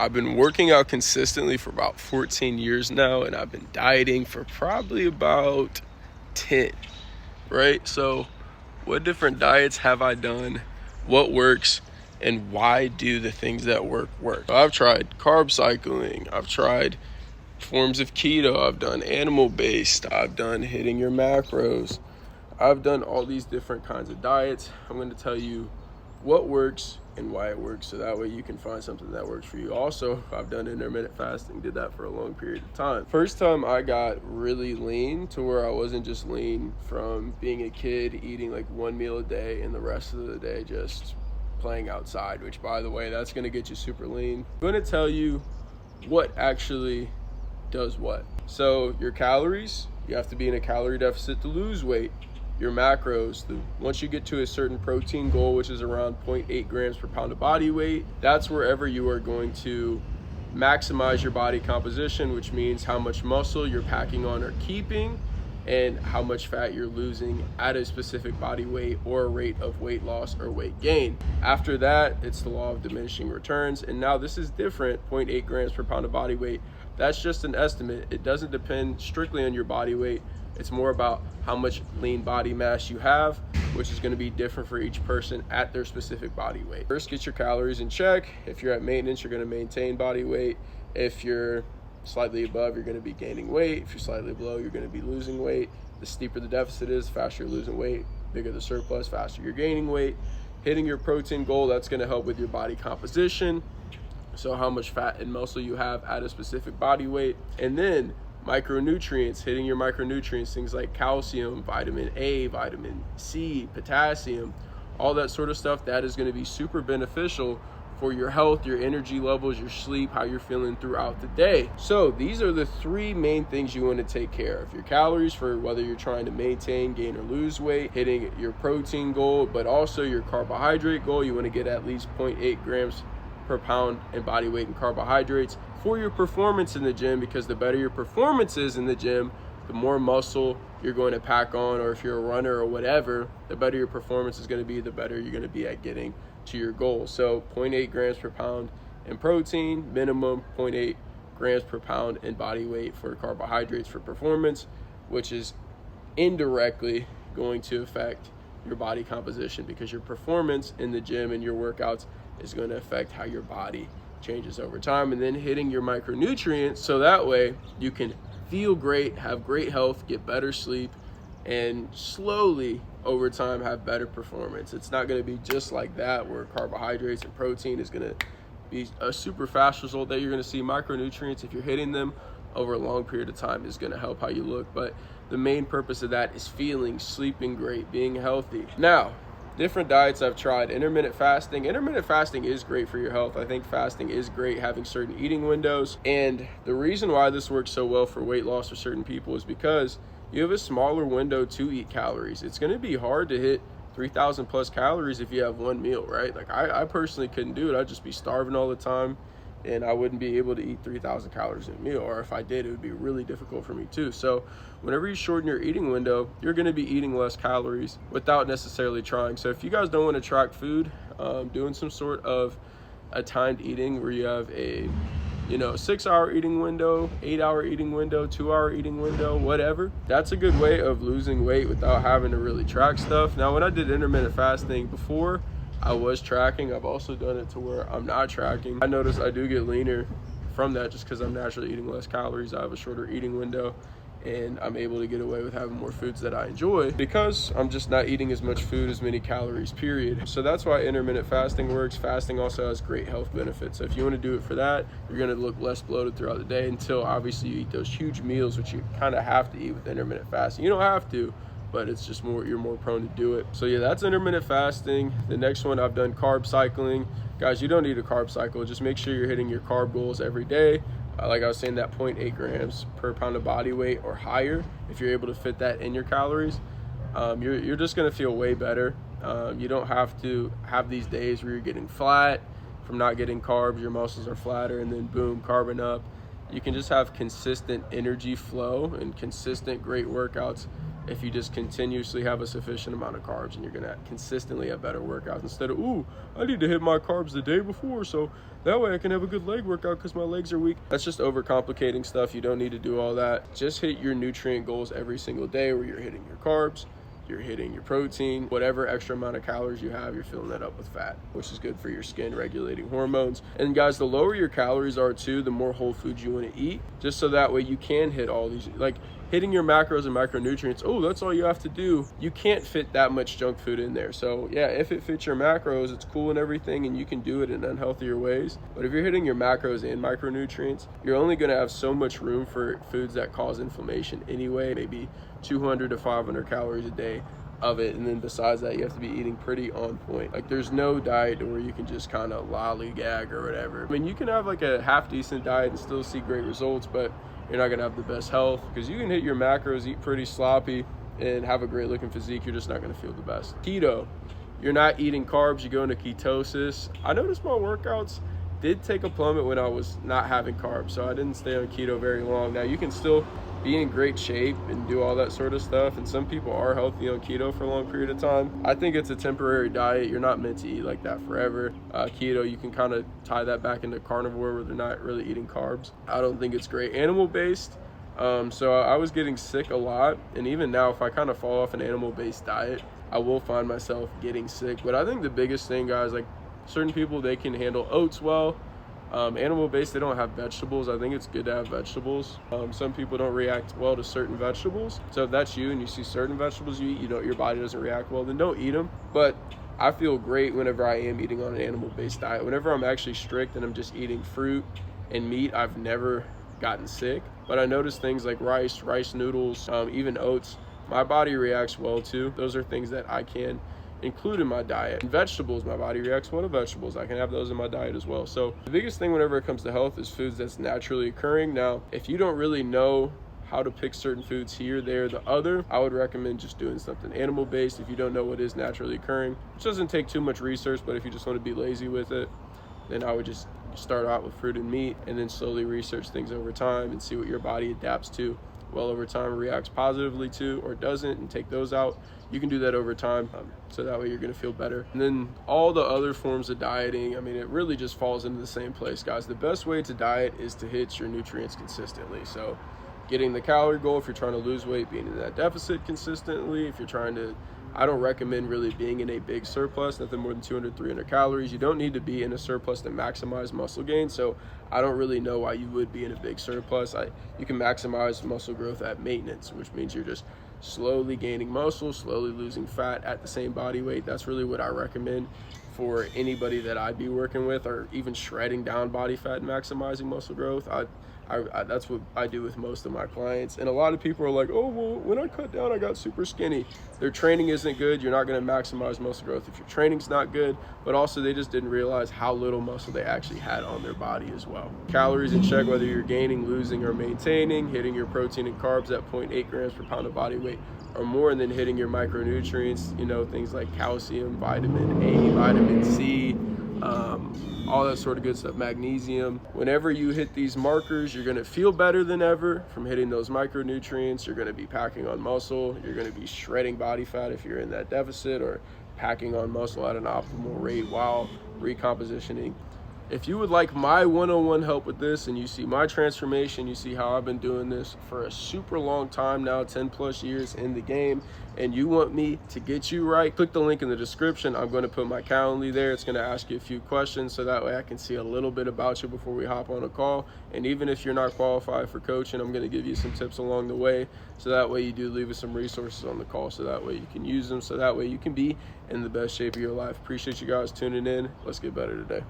I've been working out consistently for about 14 years now, and I've been dieting for probably about 10, right? So what different diets have I done? What works? And why do the things that work? So I've tried carb cycling. I've tried forms of keto. I've done animal-based. I've done hitting your macros. I've done all these different kinds of diets. I'm going to tell you what works and why it works, so that way you can find something that works for you. Also, I've done intermittent fasting, did that for a long period of time. First time I got really lean to where I wasn't just lean from being a kid eating like one meal a day and the rest of the day just playing outside, which, by the way, that's going to get you super lean. I'm going to tell you what actually does what. So your calories, you have to be in a calorie deficit to lose weight. Your macros, once you get to a certain protein goal, which is around 0.8 grams per pound of body weight, that's wherever you are going to maximize your body composition, which means how much muscle you're packing on or keeping and how much fat you're losing at a specific body weight or a rate of weight loss or weight gain. After that, it's the law of diminishing returns. And now this is different, 0.8 grams per pound of body weight. That's just an estimate. It doesn't depend strictly on your body weight. It's more about how much lean body mass you have, which is going to be different for each person at their specific body weight. First, get your calories in check. If you're at maintenance, you're going to maintain body weight. If you're slightly above, you're going to be gaining weight. If you're slightly below, you're going to be losing weight. The steeper the deficit is, faster you're losing weight. Bigger the surplus, faster you're gaining weight. Hitting your protein goal, that's going to help with your body composition. So how much fat and muscle you have at a specific body weight. And then micronutrients, hitting your micronutrients, things like calcium, vitamin A, vitamin C, potassium, all that sort of stuff. That is going to be super beneficial for your health, your energy levels, your sleep, how you're feeling throughout the day. So these are the three main things you want to take care of. Your calories for whether you're trying to maintain, gain, or lose weight, hitting your protein goal, but also your carbohydrate goal. You want to get at least 0.8 grams per pound in body weight and carbohydrates for your performance in the gym, because the better your performance is in the gym, the more muscle you're going to pack on, or if you're a runner or whatever, the better your performance is going to be, the better you're going to be at getting to your goal. So 0.8 grams per pound in protein, minimum 0.8 grams per pound in body weight for carbohydrates for performance, which is indirectly going to affect your body composition, because your performance in the gym and your workouts is going to affect how your body changes over time. And then hitting your micronutrients, so that way you can feel great, have great health, get better sleep, and slowly over time have better performance. It's not going to be just like that where carbohydrates and protein is going to be a super fast result that you're going to see. Micronutrients, if you're hitting them over a long period of time, is going to help how you look. But the main purpose of that is feeling, sleeping great, being healthy. Now, different diets I've tried. Intermittent fasting. Intermittent fasting is great for your health. I think fasting is great, having certain eating windows. And the reason why this works so well for weight loss for certain people is because you have a smaller window to eat calories. It's going to be hard to hit 3,000 plus calories if you have one meal, right? Like I personally couldn't do it. I'd just be starving all the time, and I wouldn't be able to eat 3,000 calories in a meal, or if I did, it would be really difficult for me too. So whenever you shorten your eating window, you're going to be eating less calories without necessarily trying. So if you guys don't want to track food, doing some sort of a timed eating where you have a 6-hour eating window, 8-hour eating window, 2-hour eating window, whatever, that's a good way of losing weight without having to really track stuff. Now, when I did intermittent fasting before, I was tracking. I've also done it to where I'm not tracking. I notice I do get leaner from that just because I'm naturally eating less calories. I have a shorter eating window, and I'm able to get away with having more foods that I enjoy because I'm just not eating as much food, as many calories, period. So that's why intermittent fasting works. Fasting also has great health benefits. So if you want to do it for that, you're going to look less bloated throughout the day until obviously you eat those huge meals, which you kind of have to eat with intermittent fasting. You don't have to, but it's just you're more prone to do it. So yeah, that's intermittent fasting. The next one, I've done carb cycling. Guys, you don't need a carb cycle. Just make sure you're hitting your carb goals every day. Like I was saying, that 0.8 grams per pound of body weight or higher, if you're able to fit that in your calories, you're just going to feel way better. You don't have to have these days where you're getting flat from not getting carbs, your muscles are flatter, and then boom, carbon up. You can just have consistent energy flow and consistent great workouts if you just continuously have a sufficient amount of carbs, and you're gonna consistently have better workouts instead of, ooh, I need to hit my carbs the day before so that way I can have a good leg workout because my legs are weak. That's just overcomplicating stuff. You don't need to do all that. Just hit your nutrient goals every single day, where you're hitting your carbs, you're hitting your protein, whatever extra amount of calories you have, you're filling that up with fat, which is good for your skin, regulating hormones. And guys, the lower your calories are too, the more whole foods you want to eat, just so that way you can hit all these, like hitting your macros and micronutrients. Oh, that's all you have to do. You can't fit that much junk food in there. So yeah, if it fits your macros, it's cool and everything, and you can do it in unhealthier ways. But if you're hitting your macros and micronutrients, you're only going to have so much room for foods that cause inflammation anyway, maybe 200 to 500 calories a day of it. And then besides that, you have to be eating pretty on point. Like, there's no diet where you can just kind of lollygag or whatever. I mean, you can have like a half decent diet and still see great results, but you're not gonna have the best health, because you can hit your macros, eat pretty sloppy, and have a great looking physique. You're just not gonna feel the best. Keto, you're not eating carbs, you go into ketosis. I noticed my workouts did take a plummet when I was not having carbs, so I didn't stay on keto very long. Now, you can still be in great shape and do all that sort of stuff, and some people are healthy on keto for a long period of time. I think it's a temporary diet. You're not meant to eat like that forever. Keto, you can kind of tie that back into carnivore, where they're not really eating carbs. I don't think it's great. Animal-based, so I was getting sick a lot, and even now, if I kind of fall off an animal-based diet, I will find myself getting sick. But I think the biggest thing, guys, like certain people, they can handle oats well. Animal-based, they don't have vegetables. I think it's good to have vegetables. Some people don't react well to certain vegetables. So if that's you and you see certain vegetables you eat, your body doesn't react well, then don't eat them. But I feel great whenever I am eating on an animal-based diet. Whenever I'm actually strict and I'm just eating fruit and meat, I've never gotten sick. But I notice things like rice noodles, even oats, my body reacts well to. Those are things that I can include in my diet. And vegetables, my body reacts well to vegetables. I can have those in my diet as well. So the biggest thing whenever it comes to health is foods that's naturally occurring. Now, if you don't really know how to pick certain foods here, there, the other, I would recommend just doing something animal-based if you don't know what is naturally occurring, which doesn't take too much research. But if you just want to be lazy with it, then I would just start out with fruit and meat, and then slowly research things over time and see what your body adapts to well over time, reacts positively to, or doesn't, and take those out. You can do that over time, so that way you're going to feel better. And then all the other forms of dieting, I mean, it really just falls into the same place, guys. The best way to diet is to hit your nutrients consistently. So getting the calorie goal, if you're trying to lose weight, being in that deficit consistently. If you're trying to, I don't recommend really being in a big surplus, nothing more than 200, 300 calories. You don't need to be in a surplus to maximize muscle gain. So I don't really know why you would be in a big surplus. You can maximize muscle growth at maintenance, which means you're just slowly gaining muscle, slowly losing fat at the same body weight. That's really what I recommend for anybody that I'd be working with, or even shredding down body fat and maximizing muscle growth. That's what I do with most of my clients. And a lot of people are like, oh, well, when I cut down, I got super skinny. Their training isn't good. You're not going to maximize muscle growth if your training's not good, but also they just didn't realize how little muscle they actually had on their body as well. Calories in check, whether you're gaining, losing, or maintaining, hitting your protein and carbs at 0.8 grams per pound of body weight or more, and then hitting your micronutrients, things like calcium, vitamin A, vitamin C, all that sort of good stuff, magnesium. Whenever you hit these markers, you're gonna feel better than ever from hitting those micronutrients. You're gonna be packing on muscle. You're gonna be shredding body fat if you're in that deficit, or packing on muscle at an optimal rate while recompositioning. If you would like my one-on-one help with this, and you see my transformation, you see how I've been doing this for a super long time now, 10 plus years in the game, and you want me to get you right, click the link in the description. I'm going to put my Calendly there. It's going to ask you a few questions, so that way I can see a little bit about you before we hop on a call. And even if you're not qualified for coaching, I'm going to give you some tips along the way, so that way you do leave us some resources on the call, so that way you can use them, so that way you can be in the best shape of your life. Appreciate you guys tuning in. Let's get better today.